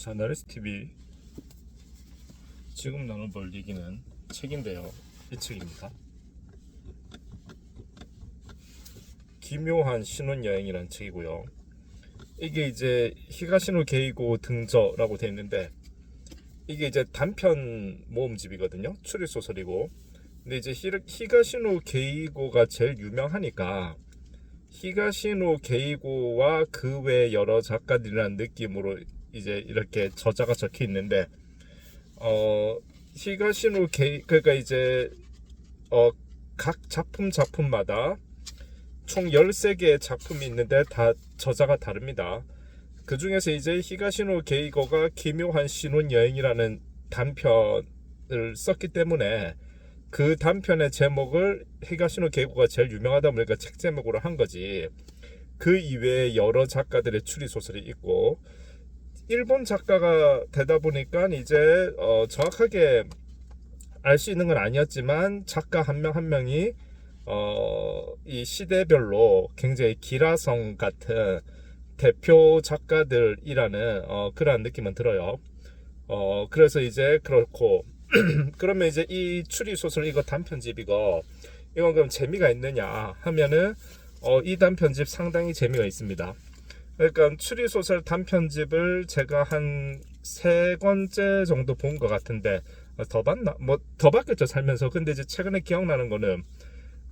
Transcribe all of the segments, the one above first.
자, 나레스TV 지금 나눠볼 얘기는 책인데요. 이 책입니다. 기묘한 신혼여행이라는 책이고요. 이게 이제 히가시노 게이고 등저라고 되어 있는데, 이게 이제 단편 모음집이거든요. 추리소설이고. 근데 이제 히가시노 게이고가 제일 유명하니까 히가시노 게이고와 그 외 여러 작가들이라는 느낌으로 이제 이렇게 저자가 적혀 있는데, 히가시노 그러니까 이제 각 작품마다 총 13개의 작품이 있는데 다 저자가 다릅니다. 그 중에서 이제 히가시노 게이고가 기묘한 신혼여행이라는 단편을 썼기 때문에 그 단편의 제목을 히가시노 게이고가 제일 유명하다 보니까 책 제목으로 한 거지, 그 이외에 여러 작가들의 추리소설이 있고, 일본 작가가 되다 보니까 이제 정확하게 알 수 있는 건 아니었지만 작가 한 명 한 명이 이 시대별로 굉장히 기라성 같은 대표 작가들이라는 그러한 느낌은 들어요. 그래서 이제 그렇고 그러면 이제 이 추리소설 이거 단편집 이건 그럼 재미가 있느냐 하면은 이 단편집 상당히 재미가 있습니다. 그러니까 추리소설 단편집을 제가 한 3권째 정도 본 것 같은데, 더 봤나? 뭐 더 봤겠죠 살면서. 근데 이제 최근에 기억나는 거는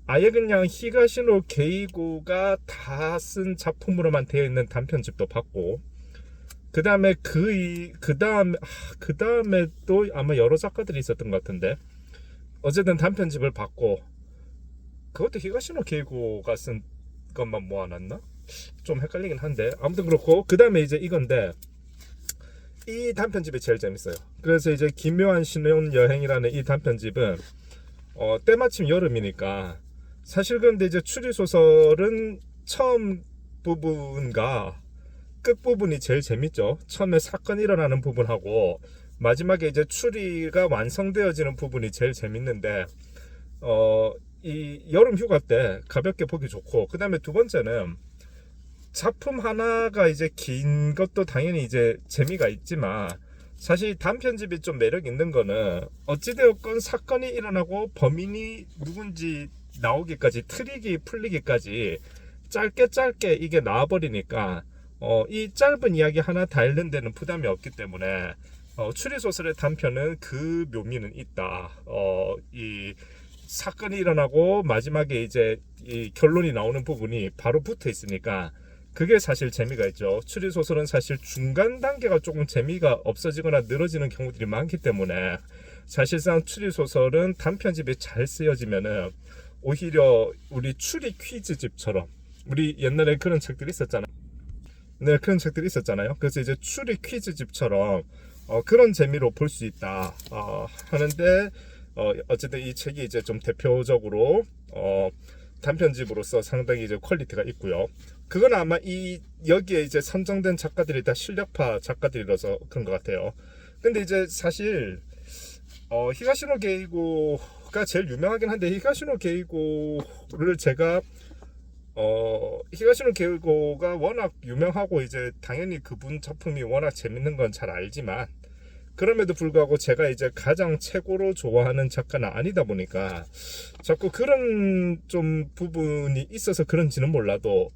아예 그냥 히가시노 게이고가 다 쓴 작품으로만 되어 있는 단편집도 봤고, 그 다음에 그 다음에 또 아마 여러 작가들이 있었던 것 같은데, 어쨌든 단편집을 봤고, 그것도 히가시노 게이고가 쓴 것만 모아놨나? 좀 헷갈리긴 한데, 아무튼 그렇고, 그 다음에 이제 이건데, 이 단편집이 제일 재밌어요. 그래서 이제 기묘한 신혼여행이라는 이 단편집은 때마침 여름이니까, 사실 근데 이제 추리소설은 처음 부분과 끝 부분이 제일 재밌죠. 처음에 사건이 일어나는 부분하고 마지막에 이제 추리가 완성되어지는 부분이 제일 재밌는데, 이 여름 휴가 때 가볍게 보기 좋고, 그 다음에 두 번째는 작품 하나가 이제 긴 것도 당연히 이제 재미가 있지만, 사실 단편집이 좀 매력 있는 거는 어찌되었건 사건이 일어나고 범인이 누군지 나오기까지, 트릭이 풀리기까지 짧게 이게 나와버리니까 이 짧은 이야기 하나 다 읽는 데는 부담이 없기 때문에 추리소설의 단편은 그 묘미는 있다. 이 사건이 일어나고 마지막에 이제 이 결론이 나오는 부분이 바로 붙어 있으니까 그게 사실 재미가 있죠. 추리소설은 사실 중간 단계가 조금 재미가 없어지거나 늘어지는 경우들이 많기 때문에, 사실상 추리소설은 단편집이 잘 쓰여지면은 오히려 우리 추리 퀴즈집처럼, 우리 옛날에 그런 책들이 있었잖아요. 네, 그런 책들이 있었잖아요. 그래서 이제 추리 퀴즈집처럼 그런 재미로 볼 수 있다 하는데, 어쨌든 이 책이 이제 좀 대표적으로 단편집으로서 상당히 이제 퀄리티가 있고요. 그건 아마 여기에 이제 선정된 작가들이 다 실력파 작가들이라서 그런 것 같아요. 근데 이제 사실 히가시노 게이고가 제일 유명하긴 한데, 히가시노 게이고를 제가 히가시노 게이고가 워낙 유명하고 이제 당연히 그분 작품이 워낙 재밌는 건 잘 알지만, 그럼에도 불구하고 제가 이제 가장 최고로 좋아하는 작가는 아니다 보니까 자꾸 그런 좀 부분이 있어서 그런지는 몰라도,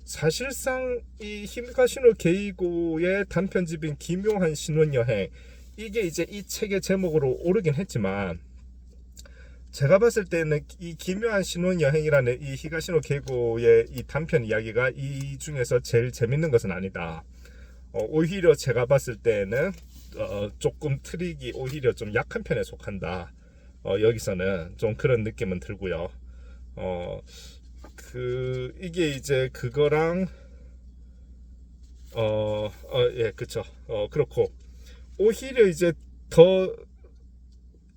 사실상 이 히가시노 게이고의 단편집인 기묘한 신혼여행, 이게 이제 이 책의 제목으로 오르긴 했지만, 제가 봤을 때는 이 기묘한 신혼여행이라는 이 히가시노 게이고의 이 단편 이야기가 이 중에서 제일 재밌는 것은 아니다. 오히려 제가 봤을 때는 조금 트릭이 오히려 좀 약한 편에 속한다. 여기서는 좀 그런 느낌은 들고요. 이게 이제 그거랑 예, 그쵸. 그렇고 오히려 이제 더,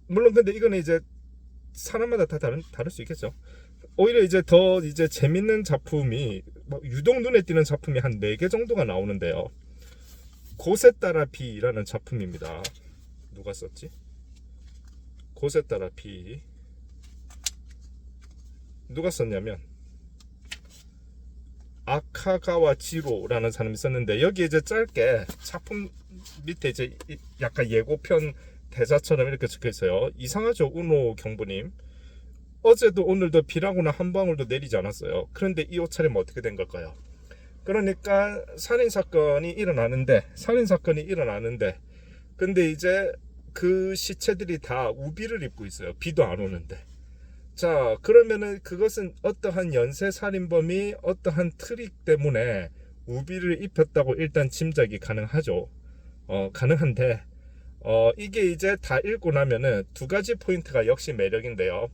물론 근데 이거는 이제 사람마다 다 다를 수 있겠죠. 오히려 이제 더 이제 재밌는 작품이 유독 눈에 띄는 작품이 한 4개 정도가 나오는데요. 곳에 따라 비라는 작품입니다. 누가 썼지? 곳에 따라 비. 누가 썼냐면 아카가와 지로라는 사람이 있었는데, 여기 이제 짧게 작품 밑에 이제 약간 예고편 대사처럼 이렇게 적혀 있어요. 이상하죠, 우노 경부님. 어제도 오늘도 비라고나 한 방울도 내리지 않았어요. 그런데 이 옷차림은 어떻게 된 걸까요? 그러니까 살인사건이 일어나는데, 근데 이제 그 시체들이 다 우비를 입고 있어요. 비도 안 오는데. 자, 그러면은 그것은 어떠한 연쇄살인범이 어떠한 트릭 때문에 우비를 입혔다고 일단 짐작이 가능하죠. 가능한데, 이게 이제 다 읽고 나면은 두 가지 포인트가 역시 매력인데요.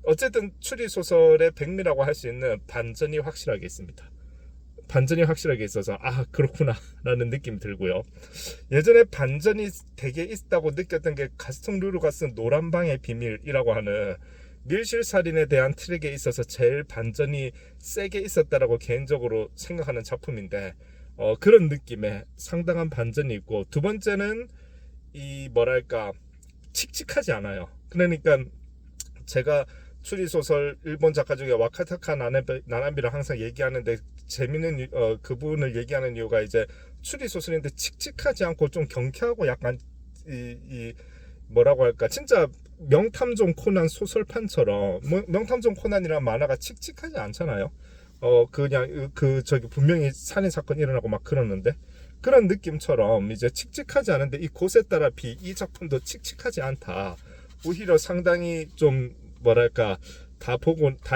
어쨌든 추리소설의 백미라고 할 수 있는 반전이 확실하게 있습니다. 반전이 확실하게 있어서 그렇구나 라는 느낌이 들고요. 예전에 반전이 되게 있다고 느꼈던 게 가스통 르루가 쓴 노란방의 비밀이라고 하는 밀실살인에 대한 트랙에 있어서 제일 반전이 세게 있었다라고 개인적으로 생각하는 작품인데, 그런 느낌에 상당한 반전이 있고, 두 번째는 이 뭐랄까 칙칙하지 않아요. 그러니까 제가 추리소설 일본 작가 중에 와카타카 나나비를 항상 얘기하는데, 재미있는 그분을 얘기하는 이유가 이제 추리소설인데 칙칙하지 않고 좀 경쾌하고 약간 이 뭐라고 할까, 진짜 명탐정 코난 소설판처럼, 명탐정 코난이라는 만화가 칙칙하지 않잖아요. 그냥 저기 분명히 살인 사건이 일어나고 막 그러는데, 그런 느낌처럼 이제 칙칙하지 않은데 이 곳에 따라 이 작품도 칙칙하지 않다. 오히려 상당히 좀 뭐랄까, 다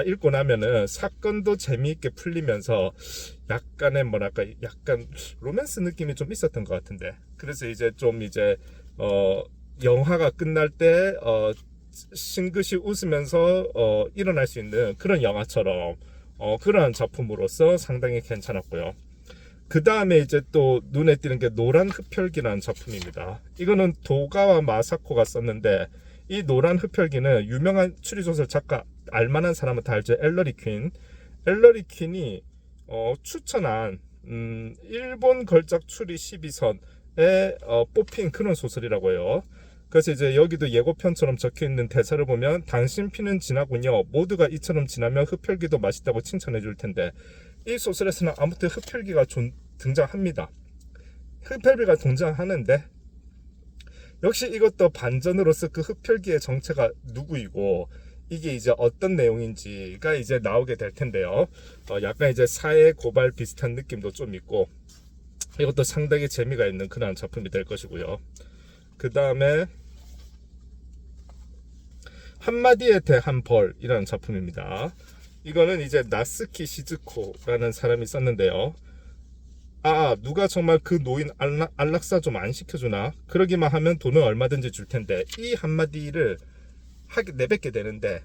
읽고 나면은 사건도 재미있게 풀리면서 약간의 뭐랄까, 약간 로맨스 느낌이 좀 있었던 것 같은데, 그래서 이제 좀 이제 영화가 끝날 때 싱긋이 웃으면서 일어날 수 있는 그런 영화처럼 그런 작품으로서 상당히 괜찮았고요. 그 다음에 이제 또 눈에 띄는 게 노란 흡혈귀라는 작품입니다. 이거는 도가와 마사코가 썼는데, 이 노란 흡혈귀는 유명한 추리소설 작가, 알만한 사람은 다 알죠. 엘러리 퀸이 추천한 일본 걸작 추리 12선에 뽑힌 그런 소설이라고 해요. 그래서 이제 여기도 예고편처럼 적혀있는 대사를 보면, 당신 피는 진하군요. 모두가 이처럼 진하면 흡혈귀도 맛있다고 칭찬해 줄 텐데, 이 소설에서는 아무튼 흡혈귀가 등장합니다. 흡혈귀가 등장하는데, 역시 이것도 반전으로서 그 흡혈귀의 정체가 누구이고 이게 이제 어떤 내용인지가 이제 나오게 될 텐데요. 약간 이제 사회 고발 비슷한 느낌도 좀 있고, 이것도 상당히 재미가 있는 그런 작품이 될 것이고요. 그 다음에 한마디에 대한 벌이라는 작품입니다. 이거는 이제 나스키 시즈코라는 사람이 썼는데요. 누가 정말 그 노인 안락사 좀 안 시켜주나? 그러기만 하면 돈은 얼마든지 줄 텐데. 이 한마디를 내뱉게 되는데,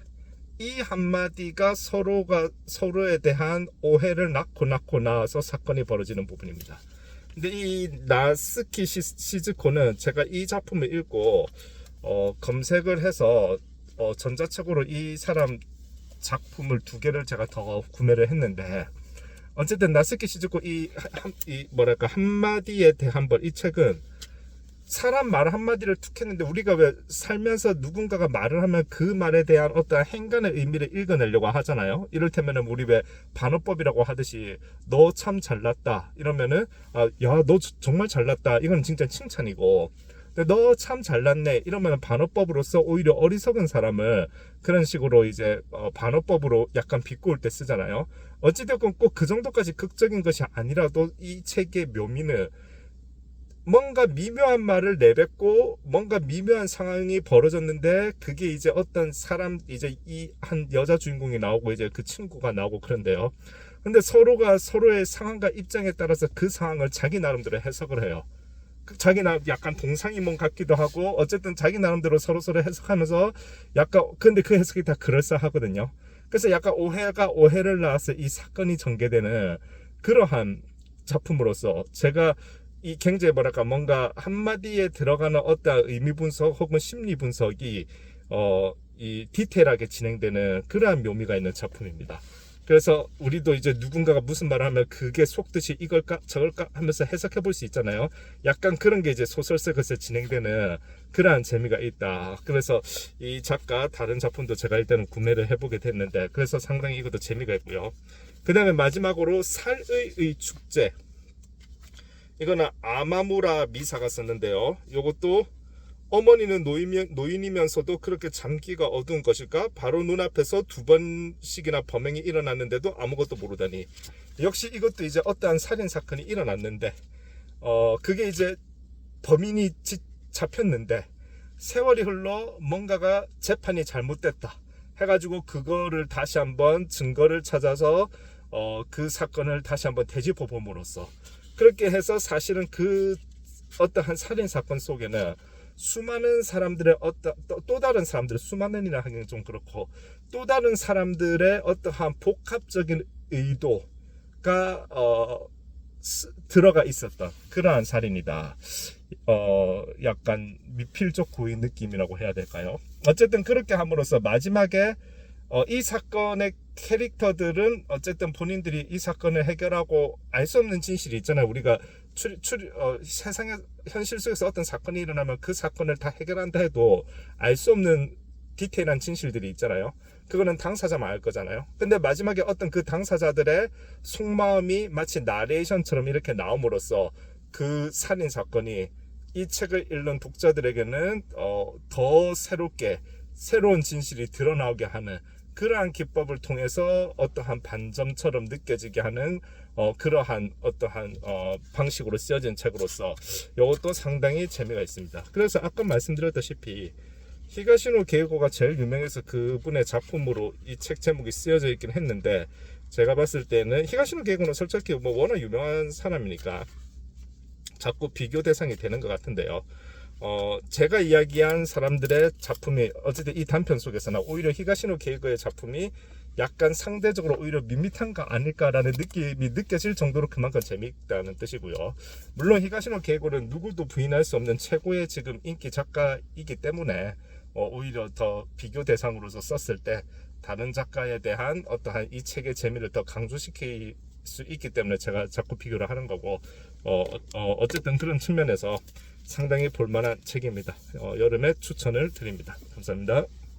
이 한마디가 서로에 대한 오해를 낳고 나서 사건이 벌어지는 부분입니다. 근데 이 나스키 시즈코는 제가 이 작품을 읽고 검색을 해서 전자책으로 이 사람 작품을 2개를 제가 더 구매를 했는데, 어쨌든 나스키 시즈코 이 뭐랄까 한마디에 대한 벌, 이 책은 사람 말 한마디를 툭 했는데, 우리가 왜 살면서 누군가가 말을 하면 그 말에 대한 어떤 행간의 의미를 읽어내려고 하잖아요. 이를테면은 우리 왜 반어법이라고 하듯이 너 참 잘났다 이러면은 야 너 정말 잘났다, 이건 진짜 칭찬이고, 너 참 잘났네 이러면 반어법으로서 오히려 어리석은 사람을 그런 식으로 이제 반어법으로 약간 비꼬을 때 쓰잖아요. 어찌됐건 꼭 그 정도까지 극적인 것이 아니라도 이 책의 묘미는 뭔가 미묘한 말을 내뱉고 뭔가 미묘한 상황이 벌어졌는데, 그게 이제 어떤 사람, 이제 이 한 여자 주인공이 나오고 이제 그 친구가 나오고 그런데요. 근데 서로가 서로의 상황과 입장에 따라서 그 상황을 자기 나름대로 해석을 해요. 자기 약간 동상이몽 같기도 하고, 어쨌든 자기 나름대로 서로 해석하면서 약간, 근데 그 해석이 다 그럴싸하거든요. 그래서 약간 오해가 오해를 낳아서 이 사건이 전개되는 그러한 작품으로서, 제가 이 굉장히 뭐랄까, 뭔가 한마디에 들어가는 어떤 의미 분석 혹은 심리 분석이 이 디테일하게 진행되는 그러한 묘미가 있는 작품입니다. 그래서 우리도 이제 누군가가 무슨 말을 하면 그게 속뜻이 이걸까 저걸까 하면서 해석해 볼 수 있잖아요. 약간 그런 게 이제 소설 속에서 진행되는 그러한 재미가 있다. 그래서 이 작가 다른 작품도 제가 일단은 구매를 해보게 됐는데, 그래서 상당히 이것도 재미가 있고요. 그 다음에 마지막으로 살의 축제. 이거는 아마무라 미사가 썼는데요. 이것도 어머니는 노인이면서도 그렇게 잠기가 어두운 것일까? 바로 눈앞에서 2번씩이나 범행이 일어났는데도 아무것도 모르다니. 역시 이것도 이제 어떠한 살인사건이 일어났는데 그게 이제 범인이 잡혔는데 세월이 흘러 뭔가가 재판이 잘못됐다 해가지고 그거를 다시 한번 증거를 찾아서 그 사건을 다시 한번 되짚어 봄으로써 그렇게 해서 사실은 그 어떠한 살인사건 속에는 수많은 사람들의 또 다른 사람들의 수많은이라 하기는 좀 그렇고 또 다른 사람들의 어떠한 복합적인 의도가 들어가 있었던 그러한 살인이다. 약간 미필적 고의 느낌이라고 해야 될까요? 어쨌든 그렇게 함으로써 마지막에 이 사건의 캐릭터들은 어쨌든 본인들이 이 사건을 해결하고 알 수 없는 진실이 있잖아요. 우리가 세상의 현실 속에서 어떤 사건이 일어나면 그 사건을 다 해결한다 해도 알 수 없는 디테일한 진실들이 있잖아요. 그거는 당사자만 알 거잖아요. 근데 마지막에 어떤 그 당사자들의 속마음이 마치 나레이션처럼 이렇게 나옴으로써 그 살인 사건이 이 책을 읽는 독자들에게는 더 새로운 진실이 드러나오게 하는 그러한 기법을 통해서 어떠한 반전처럼 느껴지게 하는 그러한 어떠한 방식으로 쓰여진 책으로서 이것도 상당히 재미가 있습니다. 그래서 아까 말씀드렸다시피 히가시노 게이고가 제일 유명해서 그분의 작품으로 이 책 제목이 쓰여져 있긴 했는데 제가 봤을 때는 히가시노 게이고는 솔직히 뭐 워낙 유명한 사람이니까 자꾸 비교 대상이 되는 것 같은데요. 제가 이야기한 사람들의 작품이 어쨌든 이 단편 속에서나 오히려 히가시노 게이고의 작품이 약간 상대적으로 오히려 밋밋한 거 아닐까라는 느낌이 느껴질 정도로 그만큼 재미있다는 뜻이고요. 물론 히가시노 게이고는 누구도 부인할 수 없는 최고의 지금 인기 작가이기 때문에 오히려 더 비교 대상으로서 썼을 때 다른 작가에 대한 어떠한 이 책의 재미를 더 강조시킬 수 있기 때문에 제가 자꾸 비교를 하는 거고 어쨌든 그런 측면에서 상당히 볼만한 책입니다. 여름에 추천을 드립니다. 감사합니다.